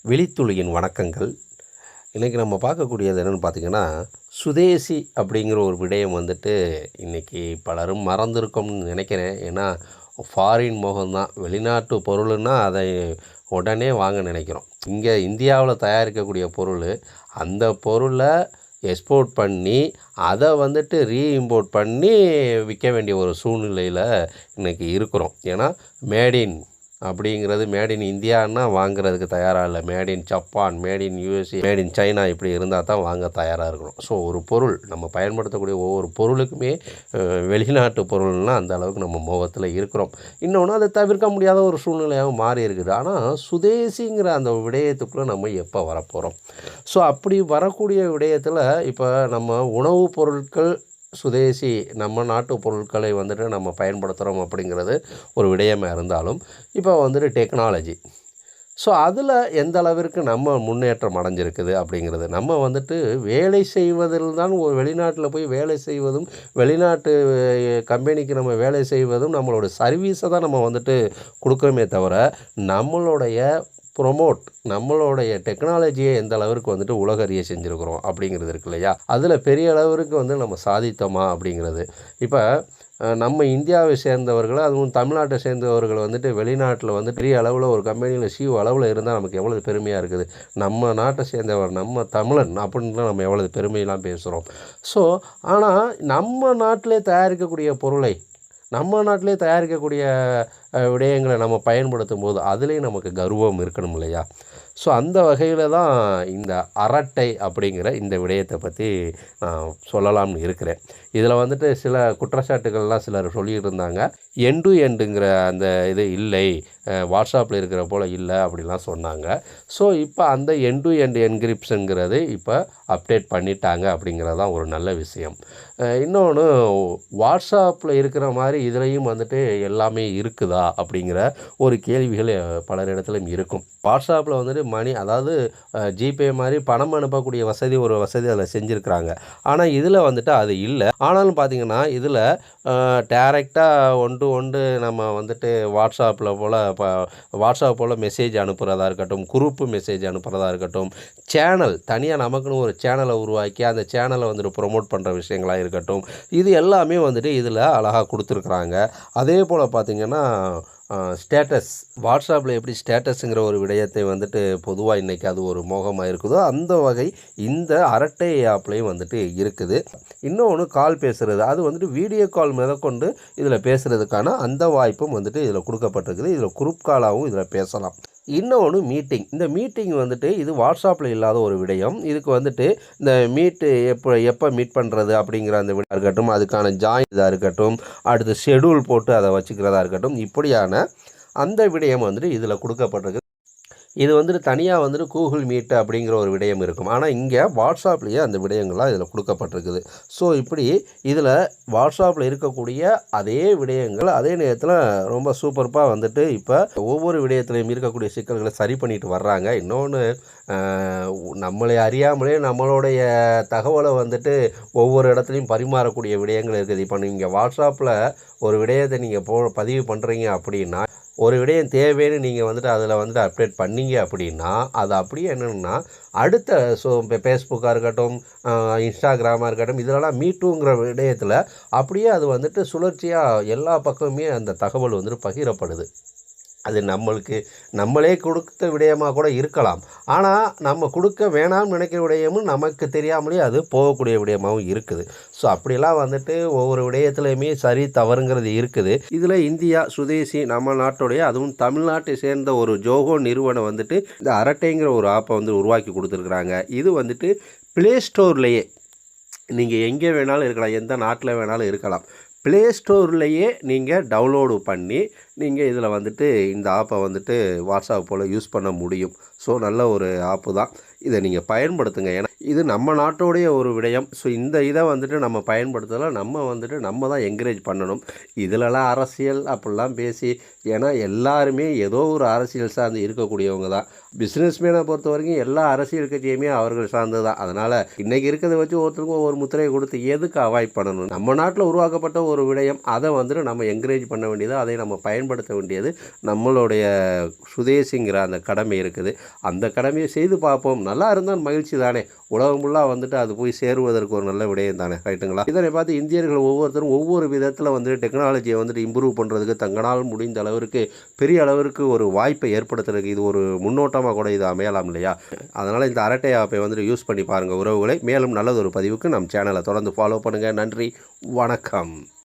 விழித்துளியின் வணக்கங்கள். இன்றைக்கி நம்ம பார்க்கக்கூடியது என்னென்னு பார்த்திங்கன்னா, சுதேசி அப்படிங்கிற ஒரு விடயம் வந்துட்டு இன்றைக்கி பலரும் மறந்துருக்கோம்னு நினைக்கிறேன். ஏன்னா ஃபாரின் மோகம்தான். வெளிநாட்டு பொருள்னால் அதை உடனே வாங்க நினைக்கிறோம். இங்கே இந்தியாவில் தயாரிக்கக்கூடிய பொருள், அந்த பொருளை எக்ஸ்போர்ட் பண்ணி அதை வந்துட்டு ரீஇம்போர்ட் பண்ணி விற்க வேண்டிய ஒரு சூழ்நிலையில் இன்றைக்கி இருக்கிறோம். ஏன்னா மேட் இன் அப்படிங்கிறது மேட் இன் இந்தியான்னா வாங்குறதுக்கு தயாராக இல்லை. Made in Japan, made in USA, made in China இப்படி இருந்தால் தான் வாங்க தயாராக இருக்கணும். ஸோ ஒரு பொருள் நம்ம பயன்படுத்தக்கூடிய ஒவ்வொரு பொருளுக்குமே வெளிநாட்டு பொருள்னால் அந்த அளவுக்கு நம்ம மோகத்தில் இருக்கிறோம். இன்னொன்று அதை தவிர்க்க முடியாத ஒரு சூழ்நிலையாகவும் மாறி இருக்குது. ஆனால் சுதேசிங்கிற அந்த விடயத்துக்குள்ளே நம்ம எப்போ வரப்போகிறோம்? ஸோ அப்படி வரக்கூடிய விடயத்தில் இப்போ நம்ம உணவுப் பொருட்கள் சுதேசி நம்ம நாட்டு பொருட்களை வந்துட்டு நம்ம பயன்படுத்துகிறோம் அப்படிங்கிறது ஒரு விடயமாக இருந்தாலும், இப்போ வந்துட்டு டெக்னாலஜி, ஸோ அதில் எந்த அளவிற்கு நம்ம முன்னேற்றம் அடைஞ்சிருக்குது அப்படிங்கிறது, நம்ம வந்துட்டு வேலை செய்வதில் தான் ஒரு வெளிநாட்டில் போய் வேலை செய்வதும், வெளிநாட்டு கம்பெனிக்கு நம்ம வேலை செய்வதும் நம்மளோட சர்வீஸை தான் நம்ம வந்துட்டு கொடுக்குறோமே தவிர, நம்மளுடைய நம்மளுடைய டெக்னாலஜியை எந்த அளவிற்கு வந்துட்டு உலகறிய செஞ்சுருக்கிறோம் அப்படிங்கிறது இருக்கு இல்லையா? அதில் பெரிய அளவிற்கு வந்து நம்ம சாதித்தோமா அப்படிங்கிறது. இப்போ நம்ம இந்தியாவை சேர்ந்தவர்கள், அதுவும் தமிழ்நாட்டை சேர்ந்தவர்கள் வந்துட்டு வெளிநாட்டில் வந்து பெரிய அளவில் ஒரு கம்பெனியில் சிஓ அளவில் இருந்தால் நமக்கு எவ்வளோ பெருமையாக இருக்குது. நம்ம நாட்டை சேர்ந்தவர், நம்ம தமிழன் அப்படின்லாம் நம்ம எவ்வளோ பெருமையெல்லாம் பேசுகிறோம். ஸோ ஆனால் நம்ம நாட்டிலே தயாரிக்கக்கூடிய பொருளை, நம்ம நாட்டிலே தயாரிக்கக்கூடிய விடயங்களை நம்ம பயன்படுத்தும் போது அதுலேயும் நமக்கு கர்வம் இருக்கணும் இல்லையா? ஸோ அந்த வகையில் தான் இந்த அரட்டை அப்படிங்கிற இந்த விடயத்தை பற்றி நான் சொல்லலாம்னு இருக்கிறேன். இதில் வந்துட்டு சில குற்றச்சாட்டுகள்லாம் சிலர் சொல்லிகிட்டு இருந்தாங்க. எண்ட் டு எண்டுங்கிற அந்த இது இல்லை, வாட்ஸ்அப்பில் இருக்கிற போல் இல்லை அப்படிலாம் சொன்னாங்க. ஸோ இப்போ அந்த எண்ட் டு எண்ட் என்கிரிப்ஷனுங்கிறது இப்போ அப்டேட் பண்ணிட்டாங்க அப்படிங்கிறது தான் ஒரு நல்ல விஷயம். இன்னொன்று, வாட்ஸ்அப்பில் இருக்கிற மாதிரி இதுலேயும் வந்துட்டு எல்லாமே இருக்குதா அப்படிங்கிற ஒரு கேள்விகள் பலர் இடத்துலையும் இருக்கும். வாட்ஸ்அப்பில் வந்துட்டு அதாவது ஜிபே மாதிரி பணம் அனுப்பக்கூடிய ஒரு வசதி அதில் செஞ்சுருக்கிறாங்க. ஆனால் இதில் வந்துட்டு அது இல்லை. ஆனாலும் பார்த்திங்கன்னா இதில் டேரெக்டாக ஒன் டு ஒன்று நம்ம வந்துட்டு வாட்ஸ்அப் போல் மெசேஜ் அனுப்புகிறதா இருக்கட்டும், குரூப்பு மெசேஜ் அனுப்புகிறதா இருக்கட்டும், சேனல் தனியாக நமக்குன்னு ஒரு சேனலை உருவாக்கி அந்த சேனலை வந்துட்டு ப்ரொமோட் பண்ணுற விஷயங்களாக இருக்கட்டும், இது எல்லாமே வந்துட்டு இதில் அழகாக கொடுத்துருக்குறாங்க. அதே போல் பார்த்திங்கன்னா ஸ்டேட்டஸ், வாட்ஸ்அப்பில் எப்படி ஸ்டேட்டஸுங்கிற ஒரு விடயத்தை வந்துட்டு பொதுவாக இன்றைக்கி அது ஒரு மோகமாக இருக்குதோ அந்த வகை இந்த அரட்டை ஆப்லேயும் வந்துட்டு இருக்குது. இன்னொன்று கால் பேசுகிறது, அது வந்துட்டு வீடியோ கால் முதற்கொண்டு இதில் பேசுகிறதுக்கான அந்த வாய்ப்பும் வந்துட்டு இதில் கொடுக்கப்பட்டிருக்குது. இதில் குரூப் காலாகவும் இதில் பேசலாம். இன்னொன்று மீட்டிங், இந்த மீட்டிங் வந்துட்டு இது வாட்ஸ்அப்பில் இல்லாத ஒரு விடயம். இதுக்கு வந்துட்டு இந்த எப்போ மீட் பண்ணுறது அப்படிங்கிற அந்த விட இருக்கட்டும், அதுக்கான ஜாயின் இதாக இருக்கட்டும், அடுத்து ஷெடியூல் போட்டு அதை வச்சுக்கிறதா இருக்கட்டும், இப்படியான அந்த விடயம் வந்துட்டு இதில் கொடுக்கப்பட்டிருக்கு. இது வந்துட்டு தனியாக வந்துட்டு கூகுள் மீட் அப்படிங்கிற ஒரு விடயம் இருக்கும். ஆனால் இங்கே வாட்ஸ்அப்லேயே அந்த விடயங்கள்லாம் இதில் கொடுக்கப்பட்டிருக்குது. ஸோ இப்படி இதில் வாட்ஸ்அப்பில் இருக்கக்கூடிய அதே விடயங்கள் அதே நேரத்தில் ரொம்ப சூப்பர்பாக வந்துட்டு இப்போ ஒவ்வொரு விடயத்துலையும் இருக்கக்கூடிய சிக்கல்களை சரி பண்ணிட்டு வர்றாங்க. இன்னொன்று, நம்மளை அறியாமலே நம்மளுடைய தகவலை வந்துட்டு ஒவ்வொரு இடத்துலையும் பரிமாறக்கூடிய விடயங்கள் இருக்குது. இப்போ நீங்கள் வாட்ஸ்அப்பில் ஒரு விடயத்தை நீங்கள் பதிவு பண்ணுறீங்க அப்படின்னா, ஒரு விடயம் தேவைன்னு நீங்கள் வந்துட்டு அதில் வந்துட்டு அப்டேட் பண்ணீங்க அப்படின்னா, அது அப்படியே என்னென்னா அடுத்த இப்போ ஃபேஸ்புக்காக இருக்கட்டும், இன்ஸ்டாகிராமாக இருக்கட்டும், இதெல்லாம் மீட்டுங்கிற விடயத்தில் அப்படியே அது வந்துட்டு சுழற்சியாக எல்லா பக்கமுமே அந்த தகவல் வந்துட்டு பகிரப்படுது. அது நம்மளே கொடுத்த விடயமாக கூட இருக்கலாம். ஆனால் நம்ம கொடுக்க வேணாம்னு நினைக்கிற விடயமும் நமக்கு தெரியாமலே அது போகக்கூடிய விடயமாகவும் இருக்குது. ஸோ அப்படிலாம் வந்துட்டு ஒவ்வொரு விடயத்துலையுமே சரி தவறுங்கிறது இருக்குது. இதில் இந்தியா சுதேசி நம்ம நாட்டுடைய, அதுவும் தமிழ்நாட்டை சேர்ந்த ஒரு ஜோகோ நிறுவனம் வந்துட்டு இந்த அரட்டைங்கிற ஒரு ஆப்பை வந்து உருவாக்கி கொடுத்துருக்குறாங்க. இது வந்துட்டு ப்ளே ஸ்டோர்லேயே நீங்கள் எங்கே வேணாலும் இருக்கலாம், எந்த நாட்டில் வேணாலும் இருக்கலாம். ப்ளே ஸ்டோர்லேயே நீங்கள் டவுன்லோடு பண்ணி நீங்கள் இதில் வந்துட்டு இந்த ஆப்பை வந்துட்டு வாட்ஸ்அப் போல் யூஸ் பண்ண முடியும். ஸோ நல்ல ஒரு ஆப்பு தான். இதை நீங்கள் பயன்படுத்துங்க. ஏன்னா இது நம்ம நாட்டோடைய ஒரு விடயம். ஸோ இந்த இதை வந்துட்டு நம்ம பயன்படுத்தலாம். நம்ம தான் என்கரேஜ் பண்ணணும். இதிலலாம் அரசியல் அப்படிலாம் பேசி, ஏன்னா எல்லாருமே ஏதோ ஒரு அரசியல் சார்ந்து இருக்கக்கூடியவங்க தான். பிஸ்னஸ்மேனை பொறுத்த வரைக்கும் எல்லா அரசியல் கட்சியுமே அவர்கள் சார்ந்து தான். அதனால் இன்றைக்கி இருக்கிறத வச்சு ஒருத்தருக்கும் ஒவ்வொரு முத்திரையை கொடுத்து எதுக்கு அவாய்ட் பண்ணணும்? நம்ம நாட்டில் உருவாக்கப்பட்ட ஒரு விடயம், அதை வந்துட்டு நம்ம என்கரேஜ் பண்ண வேண்டியது, அதை நம்ம பயன்படுத்த வேண்டியது நம்மளுடைய சுதேசிங்கிற அந்த கடமை இருக்குது. அந்த கடமையை செய்து பார்ப்போம். நல்லா இருந்தால் மகிழ்ச்சி தானே. உலகம் ஃபுல்லாக வந்துட்டு அது போய் சேருவதற்கு ஒரு நல்ல விடயம் தானே, ரைட்டுங்களா? இதனை பார்த்து இந்தியர்கள் ஒவ்வொருத்தரும் ஒவ்வொரு விதத்தில் வந்துட்டு டெக்னாலஜியை வந்துட்டு இம்ப்ரூவ் பண்ணுறதுக்கு தங்களால் முடிந்த அளவிற்கு பெரிய அளவிற்கு ஒரு வாய்ப்பை ஏற்படுத்துறதுக்கு இது ஒரு முன்னோட்டமாக கூட இது அமையலாம் இல்லையா? அதனால் இந்த அரட்டை ஆப்பை வந்துட்டு யூஸ் பண்ணி பாருங்கள் உறவுகளை. மேலும் நல்லதொரு பதிவுக்கு நம் சேனலை தொடர்ந்து ஃபாலோ பண்ணுங்கள். நன்றி, வணக்கம்.